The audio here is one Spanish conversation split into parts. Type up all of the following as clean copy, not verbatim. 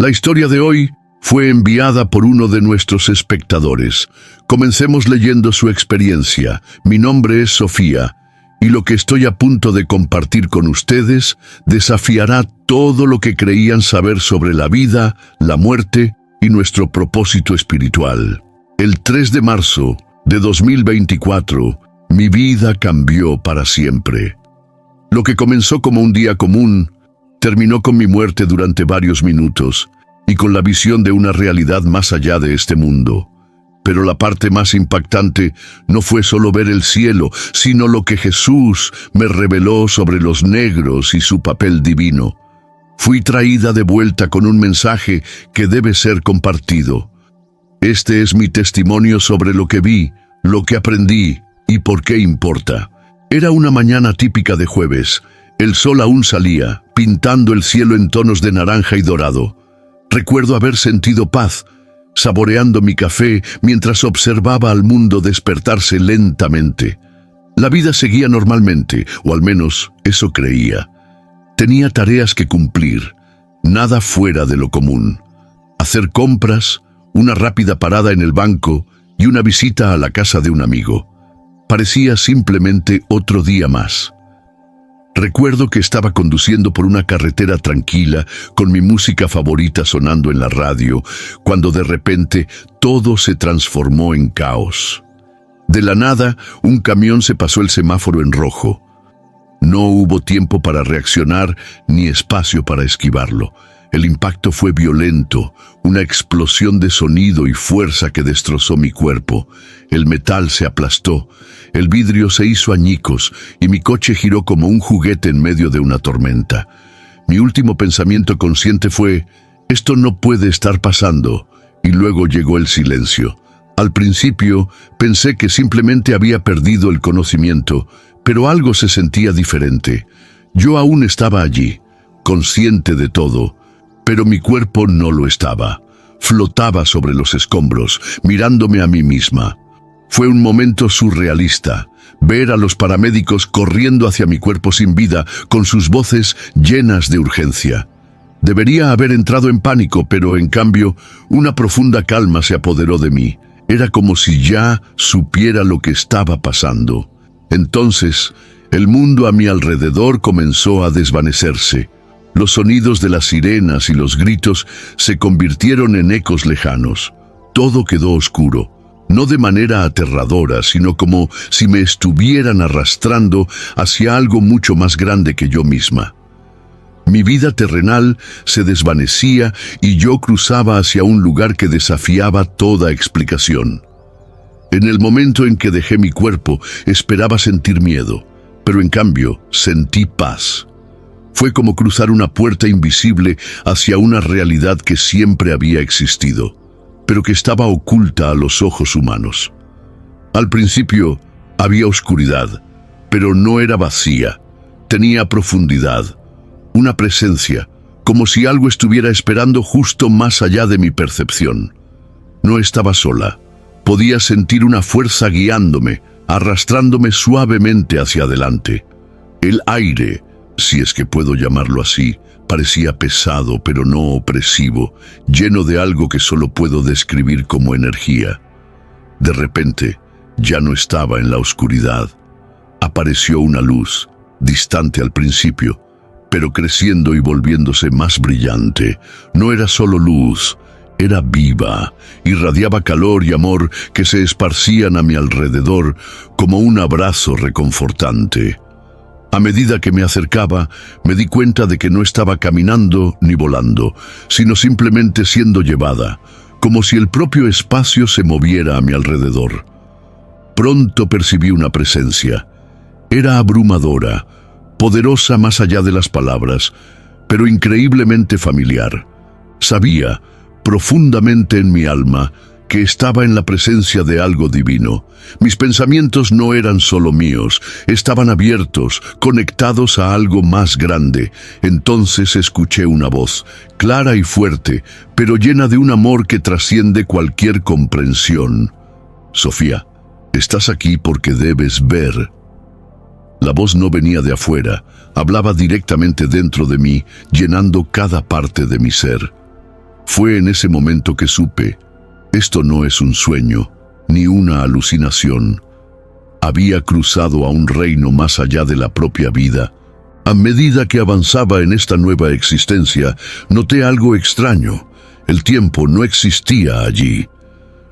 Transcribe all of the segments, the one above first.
La historia de hoy fue enviada por uno de nuestros espectadores. Comencemos leyendo su experiencia. Mi nombre es Sofía, y lo que estoy a punto de compartir con ustedes desafiará todo lo que creían saber sobre la vida, la muerte y nuestro propósito espiritual. El 3 de marzo de 2024, mi vida cambió para siempre. Lo que comenzó como un día común, terminó con mi muerte durante varios minutos y con la visión de una realidad más allá de este mundo. Pero la parte más impactante no fue solo ver el cielo, sino lo que Jesús me reveló sobre los negros y su papel divino. Fui traída de vuelta con un mensaje que debe ser compartido. Este es mi testimonio sobre lo que vi, lo que aprendí y por qué importa. Era una mañana típica de jueves. El sol aún salía, pintando el cielo en tonos de naranja y dorado. Recuerdo haber sentido paz, saboreando mi café mientras observaba al mundo despertarse lentamente. La vida seguía normalmente, o al menos eso creía. Tenía tareas que cumplir, nada fuera de lo común. Hacer compras, una rápida parada en el banco y una visita a la casa de un amigo. Parecía simplemente otro día más. Recuerdo que estaba conduciendo por una carretera tranquila, con mi música favorita sonando en la radio, cuando de repente todo se transformó en caos. De la nada, un camión se pasó el semáforo en rojo. No hubo tiempo para reaccionar ni espacio para esquivarlo. El impacto fue violento, una explosión de sonido y fuerza que destrozó mi cuerpo. El metal se aplastó, el vidrio se hizo añicos y mi coche giró como un juguete en medio de una tormenta. Mi último pensamiento consciente fue: esto no puede estar pasando, y luego llegó el silencio. Al principio pensé que simplemente había perdido el conocimiento, pero algo se sentía diferente. Yo aún estaba allí, consciente de todo, pero mi cuerpo no lo estaba. Flotaba sobre los escombros, mirándome a mí misma. Fue un momento surrealista, ver a los paramédicos corriendo hacia mi cuerpo sin vida, con sus voces llenas de urgencia. Debería haber entrado en pánico, pero en cambio, una profunda calma se apoderó de mí. Era como si ya supiera lo que estaba pasando. Entonces, el mundo a mi alrededor comenzó a desvanecerse. Los sonidos de las sirenas y los gritos se convirtieron en ecos lejanos. Todo quedó oscuro, no de manera aterradora, sino como si me estuvieran arrastrando hacia algo mucho más grande que yo misma. Mi vida terrenal se desvanecía y yo cruzaba hacia un lugar que desafiaba toda explicación. En el momento en que dejé mi cuerpo, esperaba sentir miedo, pero en cambio sentí paz. Fue como cruzar una puerta invisible hacia una realidad que siempre había existido, pero que estaba oculta a los ojos humanos. Al principio había oscuridad, pero no era vacía. Tenía profundidad, una presencia, como si algo estuviera esperando justo más allá de mi percepción. No estaba sola. Podía sentir una fuerza guiándome, arrastrándome suavemente hacia adelante. El aire, si es que puedo llamarlo así, parecía pesado pero no opresivo, lleno de algo que solo puedo describir como energía. De repente, ya no estaba en la oscuridad. Apareció una luz, distante al principio, pero creciendo y volviéndose más brillante. No era solo luz, era viva, irradiaba calor y amor que se esparcían a mi alrededor como un abrazo reconfortante. A medida que me acercaba, me di cuenta de que no estaba caminando ni volando, sino simplemente siendo llevada, como si el propio espacio se moviera a mi alrededor. Pronto percibí una presencia. Era abrumadora, poderosa más allá de las palabras, pero increíblemente familiar. Sabía, profundamente en mi alma, que estaba en la presencia de algo divino. Mis pensamientos no eran solo míos, estaban abiertos, conectados a algo más grande. Entonces escuché una voz, clara y fuerte, pero llena de un amor que trasciende cualquier comprensión. Sofía, estás aquí porque debes ver. La voz no venía de afuera, hablaba directamente dentro de mí, llenando cada parte de mi ser. Fue en ese momento que supe, esto no es un sueño, ni una alucinación. Había cruzado a un reino más allá de la propia vida. A medida que avanzaba en esta nueva existencia, noté algo extraño. El tiempo no existía allí.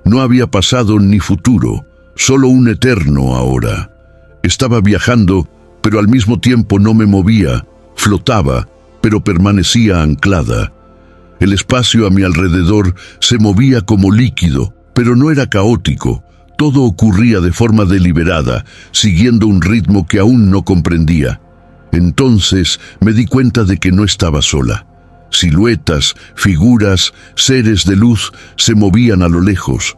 No había pasado ni futuro, solo un eterno ahora. Estaba viajando, pero al mismo tiempo no me movía, flotaba, pero permanecía anclada. El espacio a mi alrededor se movía como líquido, pero no era caótico. Todo ocurría de forma deliberada, siguiendo un ritmo que aún no comprendía. Entonces me di cuenta de que no estaba sola. Siluetas, figuras, seres de luz se movían a lo lejos.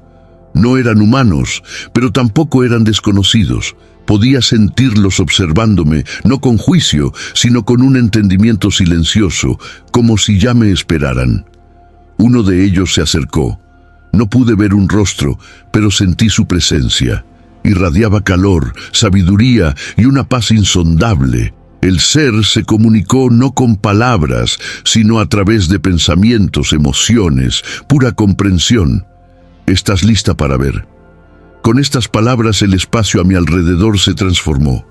No eran humanos, pero tampoco eran desconocidos. Podía sentirlos observándome, no con juicio, sino con un entendimiento silencioso, como si ya me esperaran. Uno de ellos se acercó. No pude ver un rostro, pero sentí su presencia. Irradiaba calor, sabiduría y una paz insondable. El ser se comunicó no con palabras, sino a través de pensamientos, emociones, pura comprensión. ¿Estás lista para ver? Con estas palabras el espacio a mi alrededor se transformó.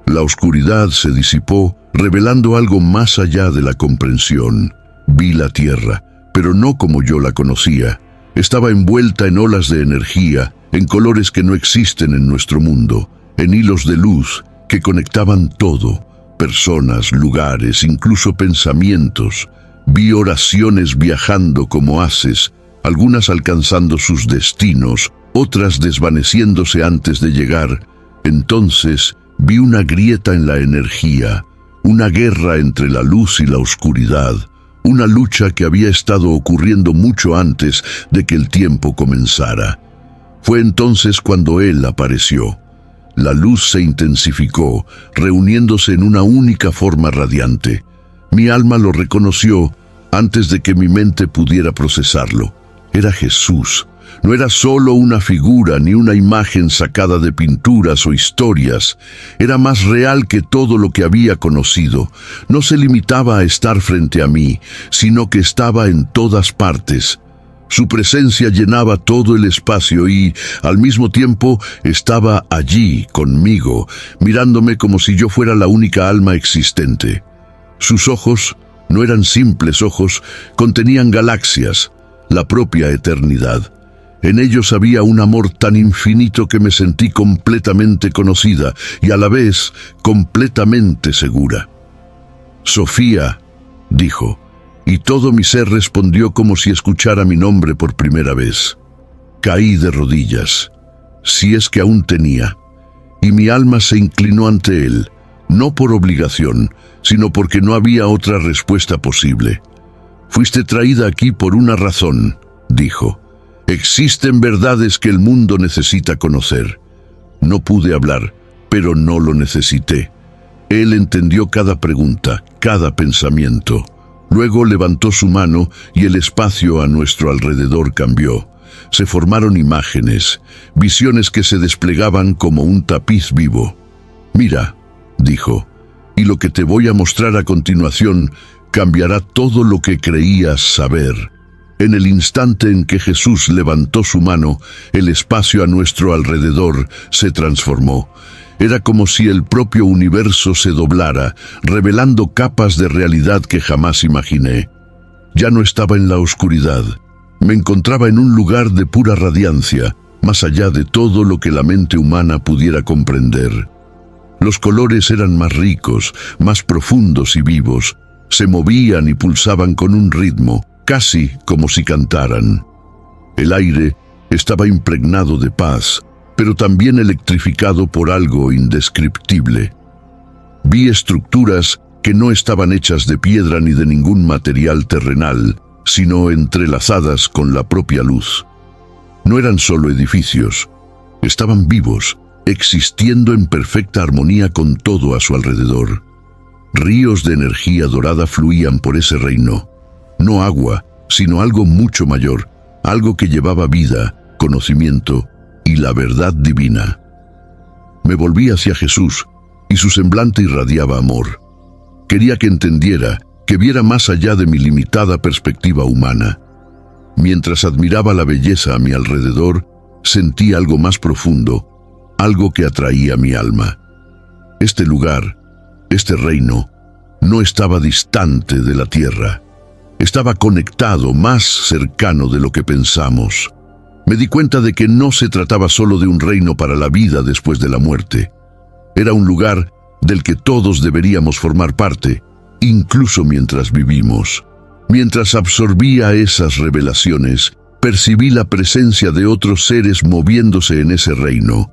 La oscuridad se disipó, revelando algo más allá de la comprensión. Vi la tierra, pero no como yo la conocía. Estaba envuelta en olas de energía, en colores que no existen en nuestro mundo, en hilos de luz que conectaban todo. Personas, lugares, incluso pensamientos. Vi oraciones viajando como haces, algunas alcanzando sus destinos, otras desvaneciéndose antes de llegar. Entonces vi una grieta en la energía, una guerra entre la luz y la oscuridad, una lucha que había estado ocurriendo mucho antes de que el tiempo comenzara. Fue entonces cuando Él apareció. La luz se intensificó, reuniéndose en una única forma radiante. Mi alma lo reconoció antes de que mi mente pudiera procesarlo. Era Jesús. No era solo una figura ni una imagen sacada de pinturas o historias. Era más real que todo lo que había conocido. No se limitaba a estar frente a mí, sino que estaba en todas partes. Su presencia llenaba todo el espacio y, al mismo tiempo, estaba allí, conmigo, mirándome como si yo fuera la única alma existente. Sus ojos no eran simples ojos, contenían galaxias, la propia eternidad. En ellos había un amor tan infinito que me sentí completamente conocida y a la vez completamente segura. «Sofía», dijo, y todo mi ser respondió como si escuchara mi nombre por primera vez. Caí de rodillas, si es que aún tenía, y mi alma se inclinó ante él, no por obligación, sino porque no había otra respuesta posible. «Fuiste traída aquí por una razón», dijo. «Existen verdades que el mundo necesita conocer». No pude hablar, pero no lo necesité. Él entendió cada pregunta, cada pensamiento. Luego levantó su mano y el espacio a nuestro alrededor cambió. Se formaron imágenes, visiones que se desplegaban como un tapiz vivo. «Mira», dijo, «y lo que te voy a mostrar a continuación cambiará todo lo que creías saber». En el instante en que Jesús levantó su mano, el espacio a nuestro alrededor se transformó. Era como si el propio universo se doblara, revelando capas de realidad que jamás imaginé. Ya no estaba en la oscuridad. Me encontraba en un lugar de pura radiancia, más allá de todo lo que la mente humana pudiera comprender. Los colores eran más ricos, más profundos y vivos. Se movían y pulsaban con un ritmo, casi como si cantaran. El aire estaba impregnado de paz, pero también electrificado por algo indescriptible. Vi estructuras que no estaban hechas de piedra ni de ningún material terrenal, sino entrelazadas con la propia luz. No eran solo edificios, estaban vivos, existiendo en perfecta armonía con todo a su alrededor. Ríos de energía dorada fluían por ese reino. No agua, sino algo mucho mayor, algo que llevaba vida, conocimiento y la verdad divina. Me volví hacia Jesús y su semblante irradiaba amor. Quería que entendiera, que viera más allá de mi limitada perspectiva humana. Mientras admiraba la belleza a mi alrededor, sentí algo más profundo, algo que atraía mi alma. Este lugar, este reino, no estaba distante de la tierra. Estaba conectado, más cercano de lo que pensamos. Me di cuenta de que no se trataba solo de un reino para la vida después de la muerte. Era un lugar del que todos deberíamos formar parte, incluso mientras vivimos. Mientras absorbía esas revelaciones, percibí la presencia de otros seres moviéndose en ese reino.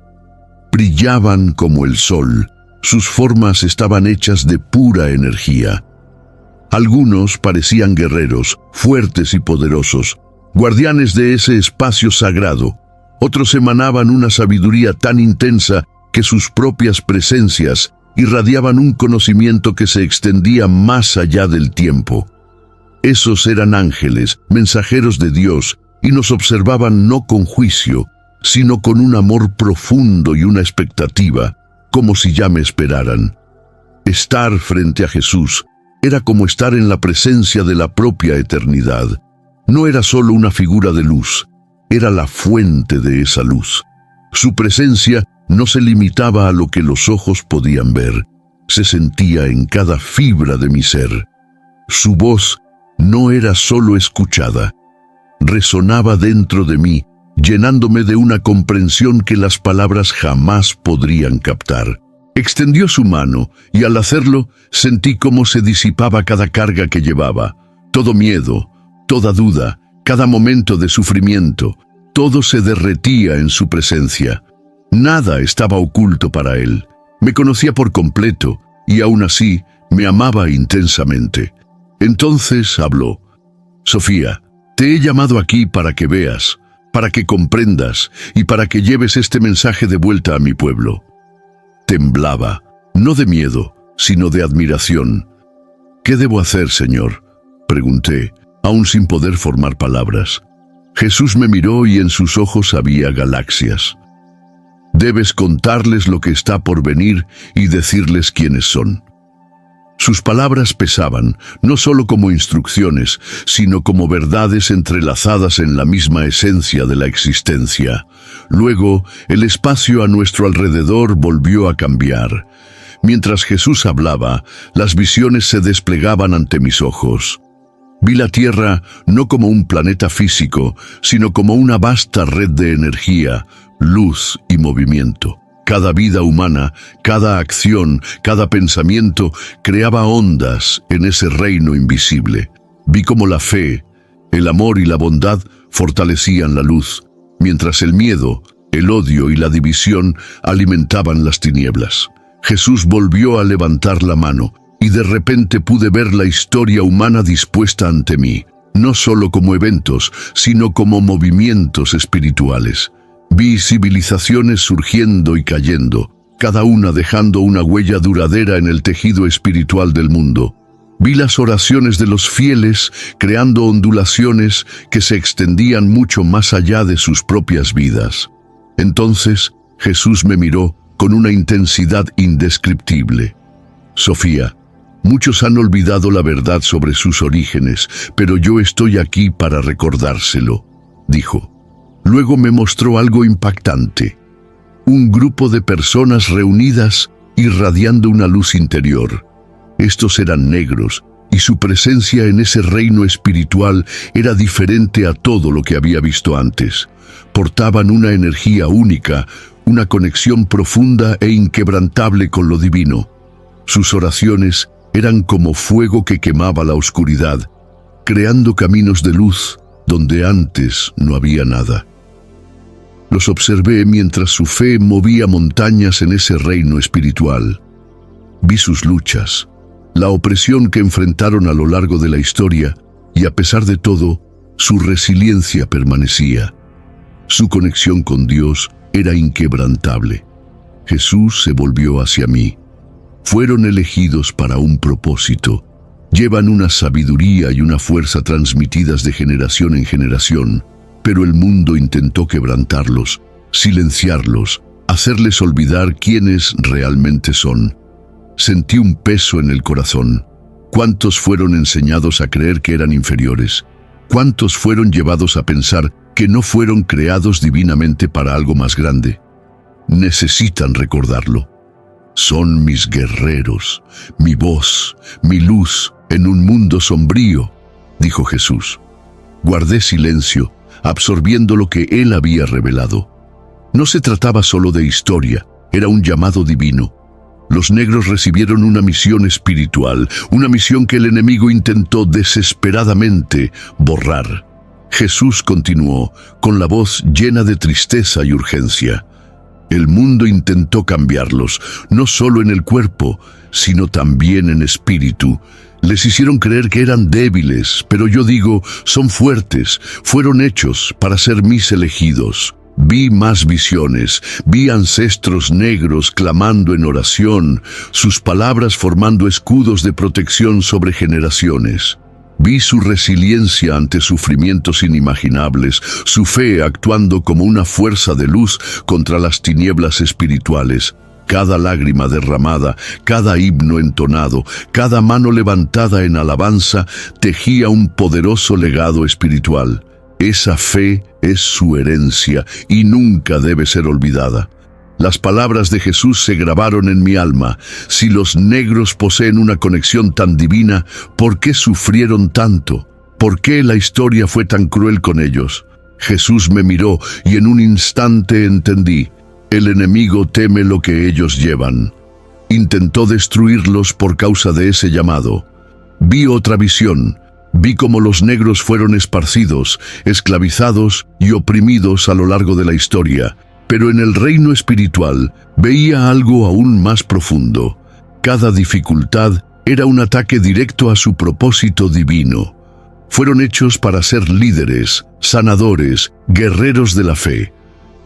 Brillaban como el sol, sus formas estaban hechas de pura energía. Algunos parecían guerreros, fuertes y poderosos, guardianes de ese espacio sagrado. Otros emanaban una sabiduría tan intensa que sus propias presencias irradiaban un conocimiento que se extendía más allá del tiempo. Esos eran ángeles, mensajeros de Dios, y nos observaban no con juicio, sino con un amor profundo y una expectativa, como si ya me esperaran. Estar frente a Jesús era como estar en la presencia de la propia eternidad. No era solo una figura de luz, era la fuente de esa luz. Su presencia no se limitaba a lo que los ojos podían ver, se sentía en cada fibra de mi ser. Su voz no era solo escuchada, resonaba dentro de mí, llenándome de una comprensión que las palabras jamás podrían captar. Extendió su mano y al hacerlo sentí cómo se disipaba cada carga que llevaba, todo miedo, toda duda, cada momento de sufrimiento, todo se derretía en su presencia. Nada estaba oculto para él. Me conocía por completo y aún así me amaba intensamente. Entonces habló: Sofía, te he llamado aquí para que veas, para que comprendas y para que lleves este mensaje de vuelta a mi pueblo. Temblaba, no de miedo, sino de admiración. ¿Qué debo hacer, Señor?, pregunté, aún sin poder formar palabras. Jesús me miró y en sus ojos había galaxias. Debes contarles lo que está por venir y decirles quiénes son. Sus palabras pesaban, no solo como instrucciones, sino como verdades entrelazadas en la misma esencia de la existencia. Luego, el espacio a nuestro alrededor volvió a cambiar. Mientras Jesús hablaba, las visiones se desplegaban ante mis ojos. Vi la Tierra no como un planeta físico, sino como una vasta red de energía, luz y movimiento. Cada vida humana, cada acción, cada pensamiento creaba ondas en ese reino invisible. Vi cómo la fe, el amor y la bondad fortalecían la luz, mientras el miedo, el odio y la división alimentaban las tinieblas. Jesús volvió a levantar la mano, y de repente pude ver la historia humana dispuesta ante mí, no solo como eventos, sino como movimientos espirituales. Vi civilizaciones surgiendo y cayendo, cada una dejando una huella duradera en el tejido espiritual del mundo. Vi las oraciones de los fieles creando ondulaciones que se extendían mucho más allá de sus propias vidas. Entonces Jesús me miró con una intensidad indescriptible. Sofía, muchos han olvidado la verdad sobre sus orígenes, pero yo estoy aquí para recordárselo, dijo. Luego me mostró algo impactante. Un grupo de personas reunidas irradiando una luz interior. Estos eran negros, y su presencia en ese reino espiritual era diferente a todo lo que había visto antes. Portaban una energía única, una conexión profunda e inquebrantable con lo divino. Sus oraciones eran como fuego que quemaba la oscuridad, creando caminos de luz donde antes no había nada. Los observé mientras su fe movía montañas en ese reino espiritual. Vi sus luchas, la opresión que enfrentaron a lo largo de la historia, y a pesar de todo, su resiliencia permanecía. Su conexión con Dios era inquebrantable. Jesús se volvió hacia mí. Fueron elegidos para un propósito. Llevan una sabiduría y una fuerza transmitidas de generación en generación. Pero el mundo intentó quebrantarlos, silenciarlos, hacerles olvidar quiénes realmente son. Sentí un peso en el corazón. ¿Cuántos fueron enseñados a creer que eran inferiores? ¿Cuántos fueron llevados a pensar que no fueron creados divinamente para algo más grande? Necesitan recordarlo. Son mis guerreros, mi voz, mi luz en un mundo sombrío, dijo Jesús. Guardé silencio, absorbiendo lo que él había revelado. No se trataba solo de historia, era un llamado divino. Los negros recibieron una misión espiritual, una misión que el enemigo intentó desesperadamente borrar. Jesús continuó, con la voz llena de tristeza y urgencia. El mundo intentó cambiarlos, no solo en el cuerpo, sino también en espíritu. Les hicieron creer que eran débiles, pero yo digo, son fuertes, fueron hechos para ser mis elegidos. Vi más visiones, vi ancestros negros clamando en oración, sus palabras formando escudos de protección sobre generaciones. Vi su resiliencia ante sufrimientos inimaginables, su fe actuando como una fuerza de luz contra las tinieblas espirituales. Cada lágrima derramada, cada himno entonado, cada mano levantada en alabanza, tejía un poderoso legado espiritual. Esa fe es su herencia y nunca debe ser olvidada. Las palabras de Jesús se grabaron en mi alma. Si los negros poseen una conexión tan divina, ¿por qué sufrieron tanto? ¿Por qué la historia fue tan cruel con ellos? Jesús me miró y en un instante entendí. El enemigo teme lo que ellos llevan. Intentó destruirlos por causa de ese llamado. Vi otra visión. Vi cómo los negros fueron esparcidos, esclavizados y oprimidos a lo largo de la historia. Pero en el reino espiritual veía algo aún más profundo. Cada dificultad era un ataque directo a su propósito divino. Fueron hechos para ser líderes, sanadores, guerreros de la fe.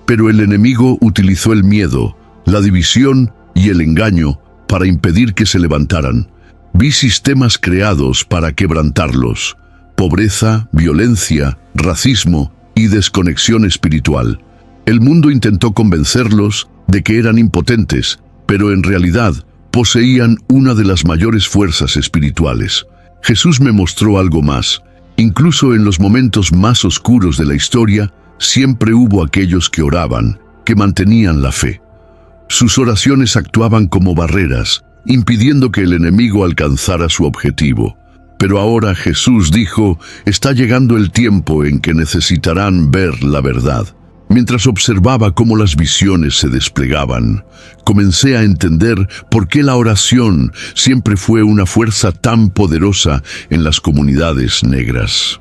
Pero el enemigo utilizó el miedo, la división y el engaño para impedir que se levantaran. Vi sistemas creados para quebrantarlos: pobreza, violencia, racismo y desconexión espiritual. El mundo intentó convencerlos de que eran impotentes, pero en realidad poseían una de las mayores fuerzas espirituales. Jesús me mostró algo más. Incluso en los momentos más oscuros de la historia, siempre hubo aquellos que oraban, que mantenían la fe. Sus oraciones actuaban como barreras, impidiendo que el enemigo alcanzara su objetivo. Pero ahora Jesús dijo, está llegando el tiempo en que necesitarán ver la verdad. Mientras observaba cómo las visiones se desplegaban, comencé a entender por qué la oración siempre fue una fuerza tan poderosa en las comunidades negras.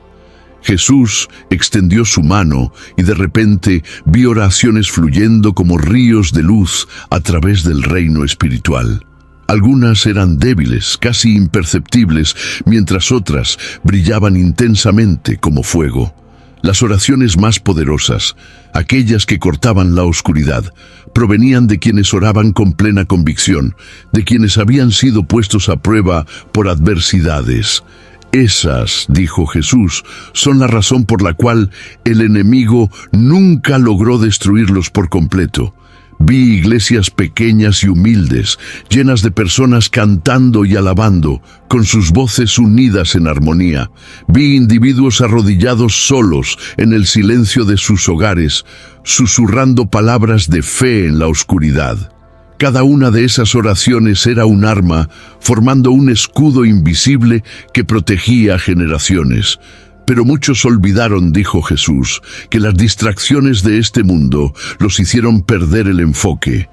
Jesús extendió su mano y de repente vi oraciones fluyendo como ríos de luz a través del reino espiritual. Algunas eran débiles, casi imperceptibles, mientras otras brillaban intensamente como fuego. Las oraciones más poderosas, aquellas que cortaban la oscuridad, provenían de quienes oraban con plena convicción, de quienes habían sido puestos a prueba por adversidades. Esas, dijo Jesús, son la razón por la cual el enemigo nunca logró destruirlos por completo. Vi iglesias pequeñas y humildes, llenas de personas cantando y alabando, con sus voces unidas en armonía. Vi individuos arrodillados solos en el silencio de sus hogares, susurrando palabras de fe en la oscuridad. Cada una de esas oraciones era un arma, formando un escudo invisible que protegía a generaciones. Pero muchos olvidaron, dijo Jesús, que las distracciones de este mundo los hicieron perder el enfoque.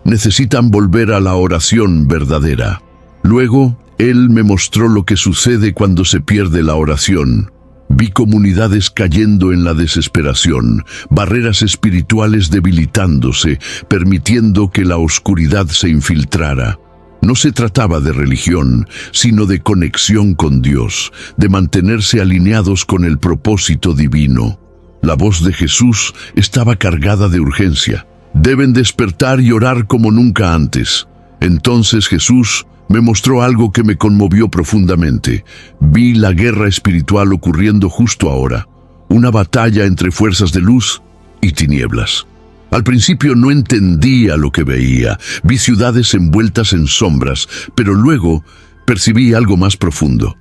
Necesitan volver a la oración verdadera. Luego, Él me mostró lo que sucede cuando se pierde la oración. Vi comunidades cayendo en la desesperación, barreras espirituales debilitándose, permitiendo que la oscuridad se infiltrara. No se trataba de religión, sino de conexión con Dios, de mantenerse alineados con el propósito divino. La voz de Jesús estaba cargada de urgencia. Deben despertar y orar como nunca antes. Entonces Jesús me mostró algo que me conmovió profundamente. Vi la guerra espiritual ocurriendo justo ahora, una batalla entre fuerzas de luz y tinieblas. Al principio no entendía lo que veía, vi ciudades envueltas en sombras, pero luego percibí algo más profundo.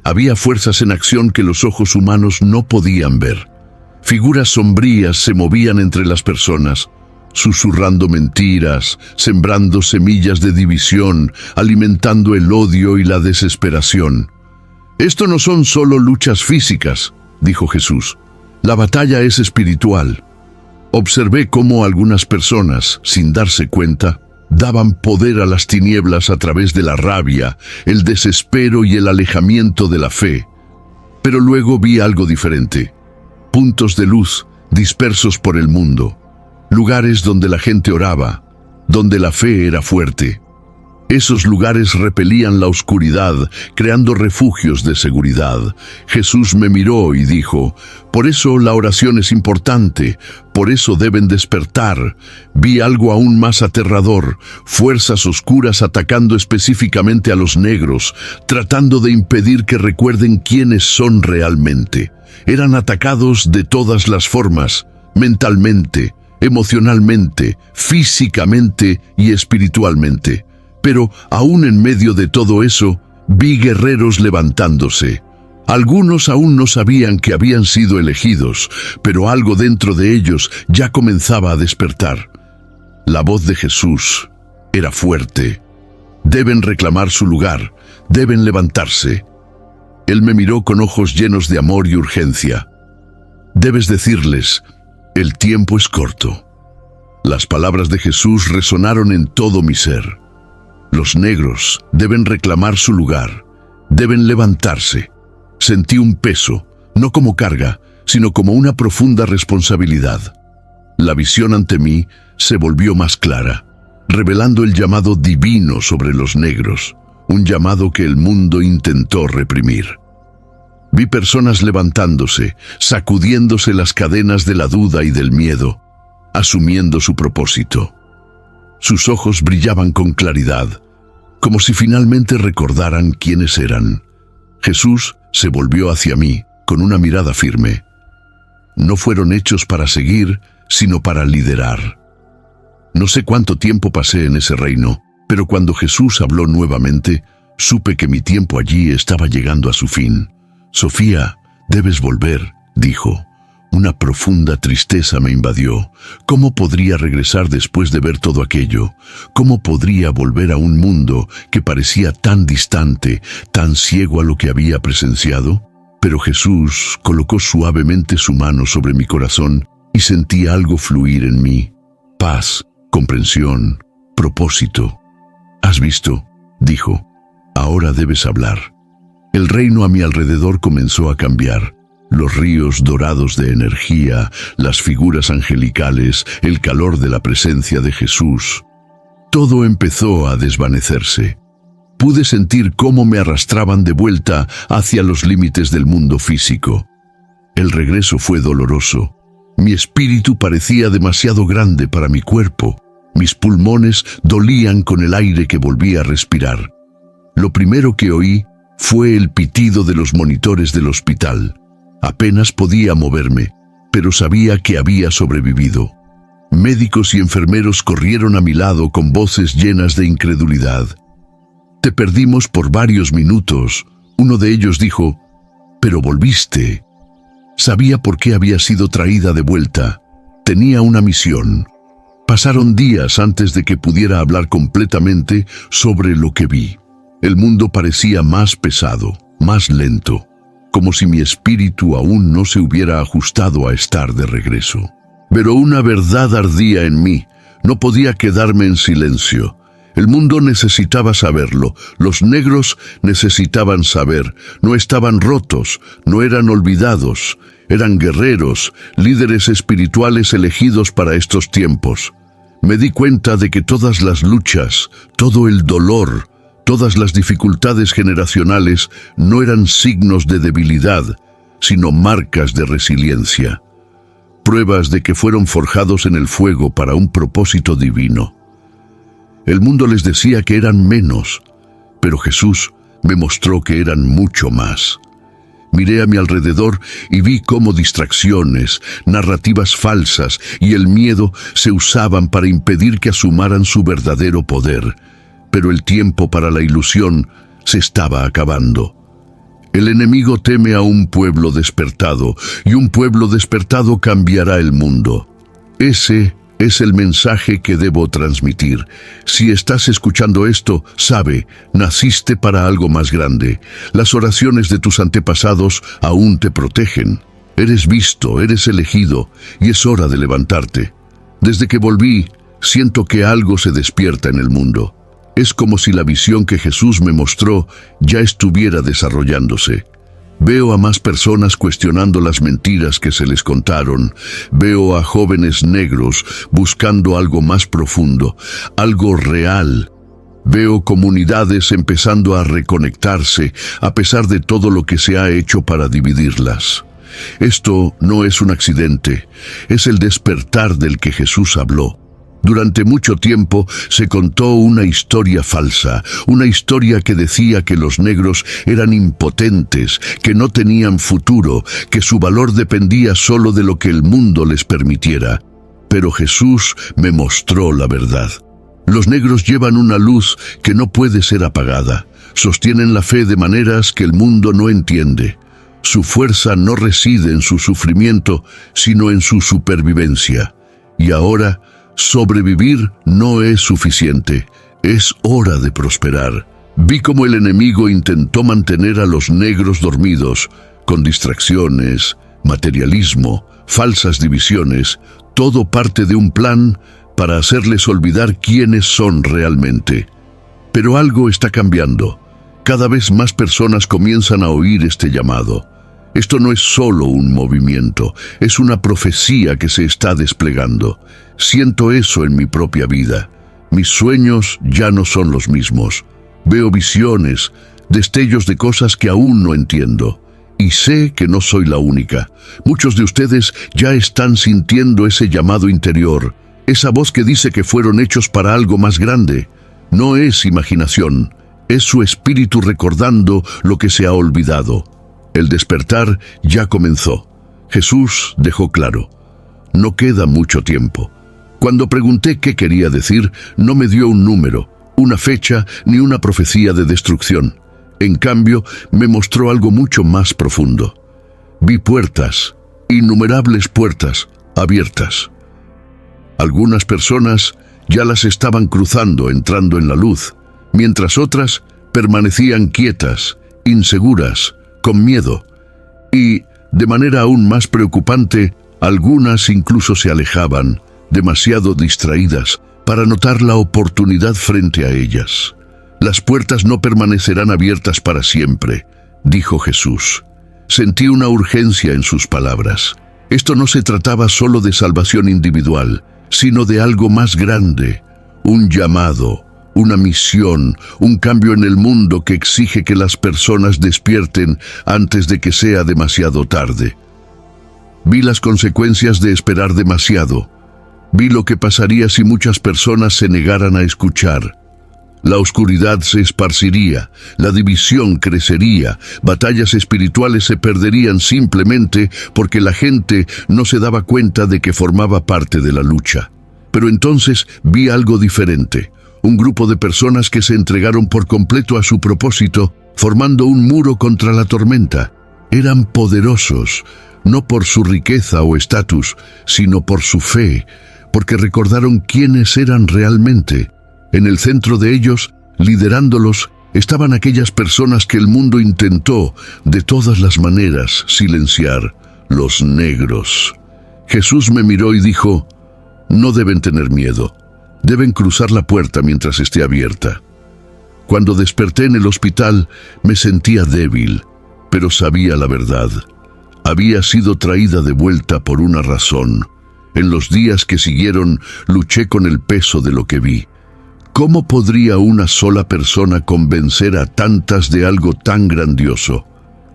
Había fuerzas en acción que los ojos humanos no podían ver. Figuras sombrías se movían entre las personas, susurrando mentiras, sembrando semillas de división, alimentando el odio y la desesperación. Esto no son solo luchas físicas, dijo Jesús. La batalla es espiritual. Observé cómo algunas personas, sin darse cuenta, daban poder a las tinieblas a través de la rabia, el desespero y el alejamiento de la fe. Pero luego vi algo diferente. Puntos de luz dispersos por el mundo. Lugares donde la gente oraba, donde la fe era fuerte. Esos lugares repelían la oscuridad, creando refugios de seguridad. Jesús me miró y dijo, por eso la oración es importante, por eso deben despertar. Vi algo aún más aterrador, fuerzas oscuras atacando específicamente a los negros, tratando de impedir que recuerden quiénes son realmente. Eran atacados de todas las formas, mentalmente, emocionalmente, físicamente y espiritualmente. Pero aún en medio de todo eso, vi guerreros levantándose. Algunos aún no sabían que habían sido elegidos, pero algo dentro de ellos ya comenzaba a despertar. La voz de Jesús era fuerte. Deben reclamar su lugar, deben levantarse. Él me miró con ojos llenos de amor y urgencia. Debes decirles, el tiempo es corto. Las palabras de Jesús resonaron en todo mi ser. Los negros deben reclamar su lugar, deben levantarse. Sentí un peso, no como carga, sino como una profunda responsabilidad. La visión ante mí se volvió más clara, revelando el llamado divino sobre los negros, un llamado que el mundo intentó reprimir. Vi personas levantándose, sacudiéndose las cadenas de la duda y del miedo, asumiendo su propósito. Sus ojos brillaban con claridad, como si finalmente recordaran quiénes eran. Jesús se volvió hacia mí con una mirada firme. No fueron hechos para seguir, sino para liderar. No sé cuánto tiempo pasé en ese reino, pero cuando Jesús habló nuevamente, supe que mi tiempo allí estaba llegando a su fin. Sofía, debes volver, dijo. Una profunda tristeza me invadió. ¿Cómo podría regresar después de ver todo aquello? ¿Cómo podría volver a un mundo que parecía tan distante, tan ciego a lo que había presenciado? Pero Jesús colocó suavemente su mano sobre mi corazón y sentí algo fluir en mí. Paz, comprensión, propósito. ¿Has visto?, dijo. Ahora debes hablar. El reino a mi alrededor comenzó a cambiar. Los ríos dorados de energía, las figuras angelicales, el calor de la presencia de Jesús. Todo empezó a desvanecerse. Pude sentir cómo me arrastraban de vuelta hacia los límites del mundo físico. El regreso fue doloroso. Mi espíritu parecía demasiado grande para mi cuerpo. Mis pulmones dolían con el aire que volvía a respirar. Lo primero que oí fue el pitido de los monitores del hospital. Apenas podía moverme, pero sabía que había sobrevivido. Médicos y enfermeros corrieron a mi lado con voces llenas de incredulidad. Te perdimos por varios minutos. Uno de ellos dijo, pero volviste. Sabía por qué había sido traída de vuelta. Tenía una misión. Pasaron días antes de que pudiera hablar completamente sobre lo que vi. El mundo parecía más pesado, más lento, como si mi espíritu aún no se hubiera ajustado a estar de regreso. Pero una verdad ardía en mí. No podía quedarme en silencio. El mundo necesitaba saberlo. Los negros necesitaban saber. No estaban rotos, no eran olvidados. Eran guerreros, líderes espirituales elegidos para estos tiempos. Me di cuenta de que todas las luchas, todo el dolor, todas las dificultades generacionales no eran signos de debilidad, sino marcas de resiliencia. Pruebas de que fueron forjados en el fuego para un propósito divino. El mundo les decía que eran menos, pero Jesús me mostró que eran mucho más. Miré a mi alrededor y vi cómo distracciones, narrativas falsas y el miedo se usaban para impedir que asumaran su verdadero poder. Pero el tiempo para la ilusión se estaba acabando. El enemigo teme a un pueblo despertado, y un pueblo despertado cambiará el mundo. Ese es el mensaje que debo transmitir. Si estás escuchando esto, sabe, naciste para algo más grande. Las oraciones de tus antepasados aún te protegen. Eres visto, eres elegido, y es hora de levantarte. Desde que volví, siento que algo se despierta en el mundo. Es como si la visión que Jesús me mostró ya estuviera desarrollándose. Veo a más personas cuestionando las mentiras que se les contaron. Veo a jóvenes negros buscando algo más profundo, algo real. Veo comunidades empezando a reconectarse a pesar de todo lo que se ha hecho para dividirlas. Esto no es un accidente, es el despertar del que Jesús habló. Durante mucho tiempo se contó una historia falsa, una historia que decía que los negros eran impotentes, que no tenían futuro, que su valor dependía solo de lo que el mundo les permitiera. Pero Jesús me mostró la verdad. Los negros llevan una luz que no puede ser apagada. Sostienen la fe de maneras que el mundo no entiende. Su fuerza no reside en su sufrimiento, sino en su supervivencia. Y ahora, sobrevivir no es suficiente, es hora de prosperar. Vi cómo el enemigo intentó mantener a los negros dormidos, con distracciones, materialismo, falsas divisiones, todo parte de un plan para hacerles olvidar quiénes son realmente. Pero algo está cambiando. Cada vez más personas comienzan a oír este llamado. Esto no es solo un movimiento, es una profecía que se está desplegando. Siento eso en mi propia vida. Mis sueños ya no son los mismos. Veo visiones, destellos de cosas que aún no entiendo. Y sé que no soy la única. Muchos de ustedes ya están sintiendo ese llamado interior, esa voz que dice que fueron hechos para algo más grande. No es imaginación, es su espíritu recordando lo que se ha olvidado. El despertar ya comenzó. Jesús dejó claro: no queda mucho tiempo. Cuando pregunté qué quería decir, no me dio un número, una fecha ni una profecía de destrucción. En cambio, me mostró algo mucho más profundo. Vi puertas, innumerables puertas, abiertas. Algunas personas ya las estaban cruzando, entrando en la luz, mientras otras permanecían quietas, inseguras, con miedo. Y, de manera aún más preocupante, algunas incluso se alejaban, demasiado distraídas, para notar la oportunidad frente a ellas. Las puertas no permanecerán abiertas para siempre, dijo Jesús. Sentí una urgencia en sus palabras. Esto no se trataba solo de salvación individual, sino de algo más grande, un llamado, una misión, un cambio en el mundo que exige que las personas despierten antes de que sea demasiado tarde. Vi las consecuencias de esperar demasiado. Vi lo que pasaría si muchas personas se negaran a escuchar. La oscuridad se esparciría, la división crecería, batallas espirituales se perderían simplemente porque la gente no se daba cuenta de que formaba parte de la lucha. Pero entonces vi algo diferente. Un grupo de personas que se entregaron por completo a su propósito, formando un muro contra la tormenta. Eran poderosos, no por su riqueza o estatus, sino por su fe, porque recordaron quiénes eran realmente. En el centro de ellos, liderándolos, estaban aquellas personas que el mundo intentó, de todas las maneras, silenciar: los negros. Jesús me miró y dijo: no deben tener miedo. Deben cruzar la puerta mientras esté abierta. Cuando desperté en el hospital, me sentía débil, pero sabía la verdad. Había sido traída de vuelta por una razón. En los días que siguieron, luché con el peso de lo que vi. ¿Cómo podría una sola persona convencer a tantas de algo tan grandioso?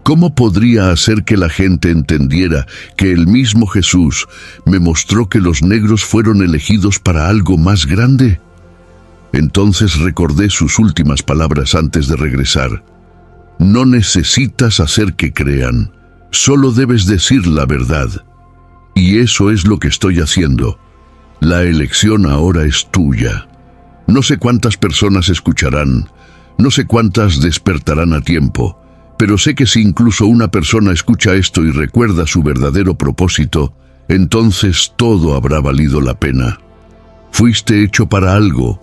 ¿Cómo podría hacer que la gente entendiera que el mismo Jesús me mostró que los negros fueron elegidos para algo más grande? Entonces recordé sus últimas palabras antes de regresar. No necesitas hacer que crean, solo debes decir la verdad. Y eso es lo que estoy haciendo. La elección ahora es tuya. No sé cuántas personas escucharán, no sé cuántas despertarán a tiempo, Pero sé que si incluso una persona escucha esto y recuerda su verdadero propósito, entonces todo habrá valido la pena. Fuiste hecho para algo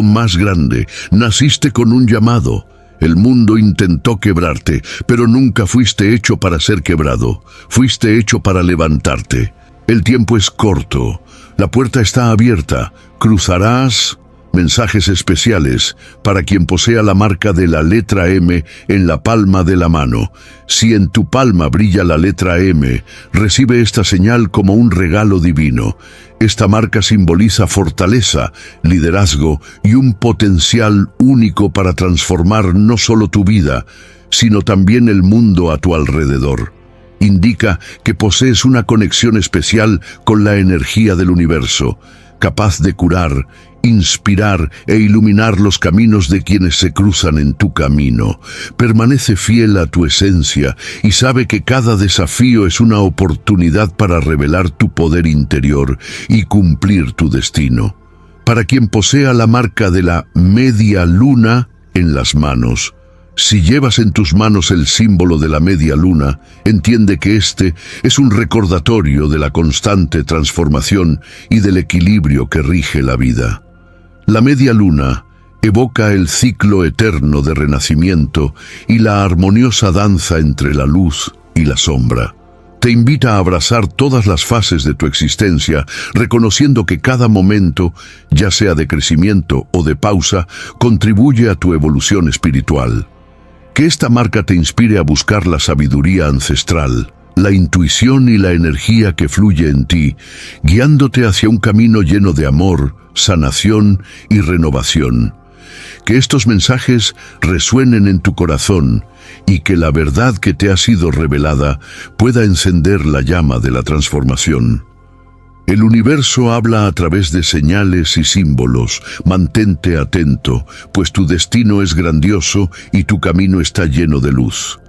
más grande. Naciste con un llamado. El mundo intentó quebrarte, pero nunca fuiste hecho para ser quebrado. Fuiste hecho para levantarte. El tiempo es corto. La puerta está abierta. Cruzarás. Mensajes especiales para quien posea la marca de la letra M en la palma de la mano. Si en tu palma brilla la letra M, recibe esta señal como un regalo divino. Esta marca simboliza fortaleza, liderazgo y un potencial único para transformar no solo tu vida, sino también el mundo a tu alrededor. Indica que posees una conexión especial con la energía del universo, capaz de curar, inspirar e iluminar los caminos de quienes se cruzan en tu camino. Permanece fiel a tu esencia y sabe que cada desafío es una oportunidad para revelar tu poder interior y cumplir tu destino. Para quien posea la marca de la media luna en las manos, si llevas en tus manos el símbolo de la media luna, entiende que este es un recordatorio de la constante transformación y del equilibrio que rige la vida. La media luna evoca el ciclo eterno de renacimiento y la armoniosa danza entre la luz y la sombra. Te invita a abrazar todas las fases de tu existencia, reconociendo que cada momento, ya sea de crecimiento o de pausa, contribuye a tu evolución espiritual. Que esta marca te inspire a buscar la sabiduría ancestral, la intuición y la energía que fluye en ti, guiándote hacia un camino lleno de amor, sanación y renovación. Que estos mensajes resuenen en tu corazón y que la verdad que te ha sido revelada pueda encender la llama de la transformación. El universo habla a través de señales y símbolos. Mantente atento, pues tu destino es grandioso y tu camino está lleno de luz.